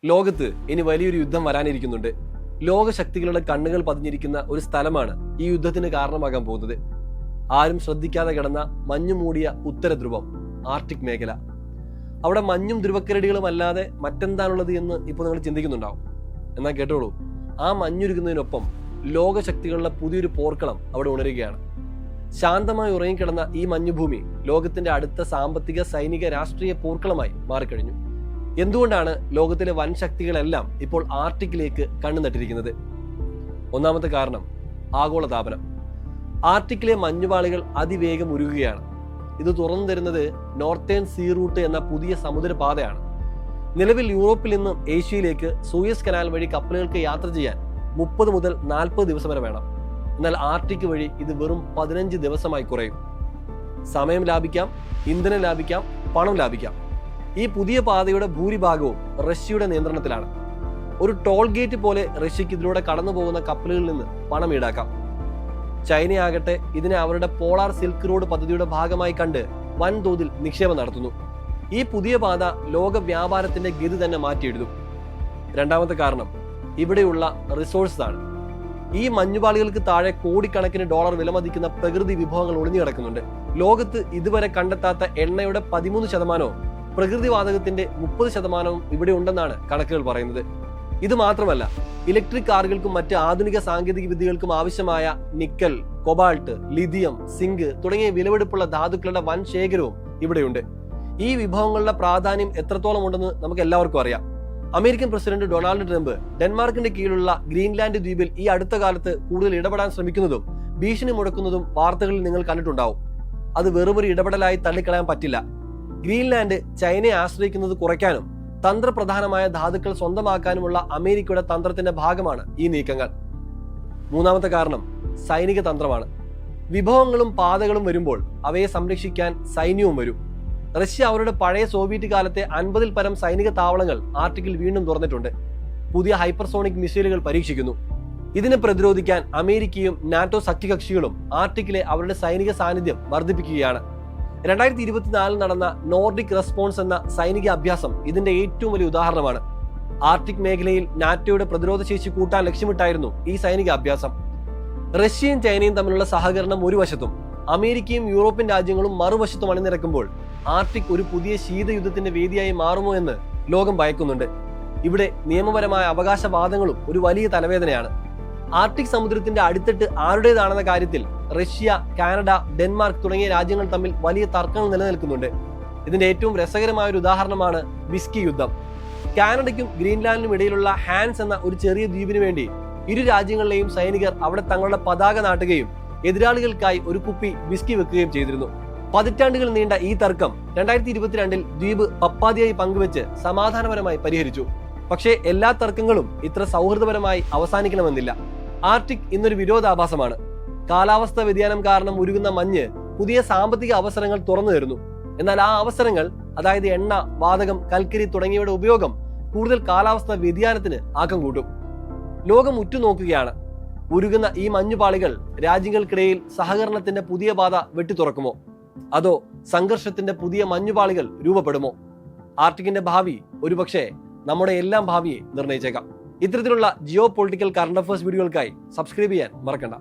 ലോകത്ത് ഇനി വലിയൊരു യുദ്ധം വരാനിരിക്കുന്നുണ്ട്. ലോകശക്തികളുടെ കണ്ണുകൾ പതിഞ്ഞിരിക്കുന്ന ഒരു സ്ഥലമാണ് ഈ യുദ്ധത്തിന് കാരണമാകാൻ പോകുന്നത്. ആരും ശ്രദ്ധിക്കാതെ കിടന്ന മഞ്ഞു മൂടിയ ഉത്തര ധ്രുവം, ആർട്ടിക് മേഖല. അവിടെ മഞ്ഞും ധ്രുവക്കരടികളും അല്ലാതെ മറ്റെന്താണുള്ളത് എന്ന് ഇപ്പോൾ നിങ്ങൾ ചിന്തിക്കുന്നുണ്ടാവും. എന്നാൽ കേട്ടോളൂ, ആ മഞ്ഞുരുകുന്നതിനൊപ്പം ലോകശക്തികളുടെ പുതിയൊരു പോർക്കളം അവിടെ ഉണരുകയാണ്. ശാന്തമായി ഉറങ്ങിക്കിടന്ന ഈ മഞ്ഞുഭൂമി ലോകത്തിന്റെ അടുത്ത സാമ്പത്തിക, സൈനിക, രാഷ്ട്രീയ പോർക്കളമായി മാറിക്കഴിഞ്ഞു. എന്തുകൊണ്ടാണ് ലോകത്തിലെ വൻ ശക്തികളെല്ലാം ഇപ്പോൾ ആർട്ടിക്കിലേക്ക് കണ്ണു നട്ടിരിക്കുന്നത്? ഒന്നാമത്തെ കാരണം ആഗോളതാപനം. ആർട്ടിക്കിലെ മഞ്ഞുപാളികൾ അതിവേഗം ഉരുകുകയാണ്. ഇത് തുറന്നു തരുന്നത് നോർത്തേൺ സീ റൂട്ട് എന്ന പുതിയ സമുദ്രപാതയാണ്. നിലവിൽ യൂറോപ്പിൽ നിന്നും ഏഷ്യയിലേക്ക് സൂയസ് കനാൽ വഴി കപ്പലുകൾക്ക് യാത്ര ചെയ്യാൻ 30 മുതൽ 40 ദിവസം വരെ വേണം. എന്നാൽ ആർട്ടിക് വഴി ഇത് വെറും 15 ദിവസമായി കുറയും. സമയം ലാഭിക്കാം, ഇന്ധനം ലാഭിക്കാം, പണം ലാഭിക്കാം. ഈ പുതിയ പാതയുടെ ഭൂരിഭാഗവും റഷ്യയുടെ നിയന്ത്രണത്തിലാണ്. ഒരു ടോൾ ഗേറ്റ് പോലെ റഷ്യക്ക് ഇതിലൂടെ കടന്നു പോകുന്ന കപ്പലുകളിൽ നിന്ന് പണം ഈടാക്കാം. ചൈനയാകട്ടെ ഇതിനെ അവരുടെ പോളാർ സിൽക്ക് റോഡ് പദ്ധതിയുടെ ഭാഗമായി കണ്ട് വൻതോതിൽ നിക്ഷേപം നടത്തുന്നു. ഈ പുതിയ പാത ലോക വ്യാപാരത്തിന്റെ ഗതി തന്നെ മാറ്റിയെഴുതും. രണ്ടാമത്തെ കാരണം ഇവിടെയുള്ള റിസോഴ്സസ് ആണ്. ഈ മഞ്ഞുപാളികൾക്ക് താഴെ കോടിക്കണക്കിന് ഡോളർ വിലമതിക്കുന്ന പ്രകൃതി വിഭവങ്ങൾ ഒളിഞ്ഞു കിടക്കുന്നുണ്ട്. ലോകത്ത് ഇതുവരെ കണ്ടെത്താത്ത എണ്ണയുടെ 13%, പ്രകൃതിവാതകത്തിന്റെ 30% ഇവിടെ ഉണ്ടെന്നാണ് കണക്കുകൾ പറയുന്നത്. ഇത് മാത്രമല്ല, ഇലക്ട്രിക് കാറുകൾക്കും മറ്റ് ആധുനിക സാങ്കേതിക വിദ്യകൾക്കും ആവശ്യമായ നിക്കൽ, കൊബാൾട്ട്, ലിഥിയം, സിങ്ക് തുടങ്ങിയ വിലപിടിപ്പുള്ള ധാതുക്കളുടെ വൻ ശേഖരവും ഇവിടെയുണ്ട്. ഈ വിഭവങ്ങളുടെ പ്രാധാന്യം എത്രത്തോളം ഉണ്ടെന്ന് നമുക്ക് എല്ലാവർക്കും അറിയാം. അമേരിക്കൻ പ്രസിഡന്റ് ഡൊണാൾഡ് ട്രംപ് ഡെൻമാർക്കിന്റെ കീഴിലുള്ള ഗ്രീൻലാൻഡ് ദ്വീപിൽ ഈ അടുത്ത കാലത്ത് കൂടുതൽ ഇടപെടാൻ ശ്രമിക്കുന്നതും ഭീഷണി മുഴക്കുന്നതും വാർത്തകളിൽ നിങ്ങൾ കണ്ടിട്ടുണ്ടാവും. അത് വെറുമൊരു ഇടപെടലായി തള്ളിക്കളയാൻ പറ്റില്ല. ഗ്രീൻലാൻഡ് ചൈനയെ ആശ്രയിക്കുന്നത് കുറയ്ക്കാനും തന്ത്രപ്രധാനമായ ധാതുക്കൾ സ്വന്തമാക്കാനുമുള്ള അമേരിക്കയുടെ തന്ത്രത്തിന്റെ ഭാഗമാണ് ഈ നീക്കങ്ങൾ. മൂന്നാമത്തെ കാരണം സൈനിക തന്ത്രമാണ്. വിഭവങ്ങളും പാതകളും വരുമ്പോൾ അവയെ സംരക്ഷിക്കാൻ സൈന്യവും വരും. റഷ്യ അവരുടെ പഴയ സോവിയറ്റ് കാലത്തെ 50-ൽ പരം സൈനിക താവളങ്ങൾ ആർട്ടിക്കിൽ വീണ്ടും തുറന്നിട്ടുണ്ട്. പുതിയ ഹൈപ്പർസോണിക് മിസൈലുകൾ പരീക്ഷിക്കുന്നു. ഇതിനെ പ്രതിരോധിക്കാൻ അമേരിക്കയും നാറ്റോ സഖ്യകക്ഷികളും ആർട്ടിക്കിലെ അവരുടെ സൈനിക സാന്നിധ്യം വർദ്ധിപ്പിക്കുകയാണ്. 2024 നടന്ന നോർഡിക് റെസ്പോൺസ് എന്ന സൈനിക അഭ്യാസം ഇതിന്റെ ഏറ്റവും വലിയ ഉദാഹരണമാണ്. ആർട്ടിക് മേഖലയിൽ നാറ്റോയുടെ പ്രതിരോധ ശേഷി കൂട്ടാൻ ലക്ഷ്യമിട്ടായിരുന്നു ഈ സൈനിക അഭ്യാസം. റഷ്യയും ചൈനയും തമ്മിലുള്ള സഹകരണം ഒരു വശത്തും അമേരിക്കയും യൂറോപ്യൻ രാജ്യങ്ങളും മറുവശത്തും അണിനിരക്കുമ്പോൾ ആർട്ടിക് ഒരു പുതിയ ശീതയുദ്ധത്തിന്റെ വേദിയായി മാറുമോ എന്ന് ലോകം ഭയക്കുന്നുണ്ട്. ഇവിടെ നിയമപരമായ അവകാശവാദങ്ങളും ഒരു വലിയ തലവേദനയാണ്. ആർട്ടിക് സമുദ്രത്തിന്റെ അടിത്തട്ട് ആരുടേതാണെന്ന കാര്യത്തിൽ റഷ്യ, കാനഡ, ഡെൻമാർക്ക് തുടങ്ങിയ രാജ്യങ്ങൾ തമ്മിൽ വലിയ തർക്കങ്ങൾ നിലനിൽക്കുന്നുണ്ട്. ഇതിന്റെ ഏറ്റവും രസകരമായ ഒരു ഉദാഹരണമാണ് വിസ്കി യുദ്ധം. കാനഡയ്ക്കും ഗ്രീൻലാൻഡിനും ഇടയിലുള്ള ഹാൻസ് എന്ന ഒരു ചെറിയ ദ്വീപിന് വേണ്ടി ഇരു രാജ്യങ്ങളിലെയും സൈനികർ അവിടെ തങ്ങളുടെ പതാക നാട്ടുകയും എതിരാളികൾക്കായി ഒരു കുപ്പി വിസ്കി വെക്കുകയും ചെയ്തിരുന്നു. പതിറ്റാണ്ടുകൾ നീണ്ട ഈ തർക്കം 2022 ദ്വീപ് പപ്പാതിയായി പങ്കുവെച്ച് സമാധാനപരമായി പരിഹരിച്ചു. പക്ഷേ എല്ലാ തർക്കങ്ങളും ഇത്ര സൗഹൃദപരമായി അവസാനിക്കണമെന്നില്ല. ആർട്ടിക് ഇന്നൊരു വിരോധാഭാസമാണ്. കാലാവസ്ഥാ വ്യതിയാനം കാരണം ഉരുകുന്ന മഞ്ഞ് പുതിയ സാമ്പത്തിക അവസരങ്ങൾ തുറന്നു തരുന്നു. എന്നാൽ ആ അവസരങ്ങൾ, അതായത് എണ്ണ, വാതകം, കൽക്കരി തുടങ്ങിയവയുടെ ഉപയോഗം കൂടുതൽ കാലാവസ്ഥാ വ്യതിയാനത്തിന് ആക്കം കൂട്ടും. ലോകം ഉറ്റുനോക്കുകയാണ്. ഉരുകുന്ന ഈ മഞ്ഞുപാളികൾ രാജ്യങ്ങൾക്കിടയിൽ സഹകരണത്തിന്റെ പുതിയ പാത വെട്ടിത്തുറക്കുമോ, അതോ സംഘർഷത്തിന്റെ പുതിയ മഞ്ഞുപാളികൾ രൂപപ്പെടുമോ? ആർട്ടിക്കിന്റെ ഭാവി ഒരുപക്ഷെ നമ്മുടെ എല്ലാം ഭാവിയെ നിർണയിച്ചേക്കാം. ഇത്തരത്തിലുള്ള ജിയോ പൊളിറ്റിക്കൽ കറണ്ട് അഫയേഴ്സ് വീഡിയോകൾക്കായി സബ്സ്ക്രൈബ് ചെയ്യാൻ മറക്കണ്ട.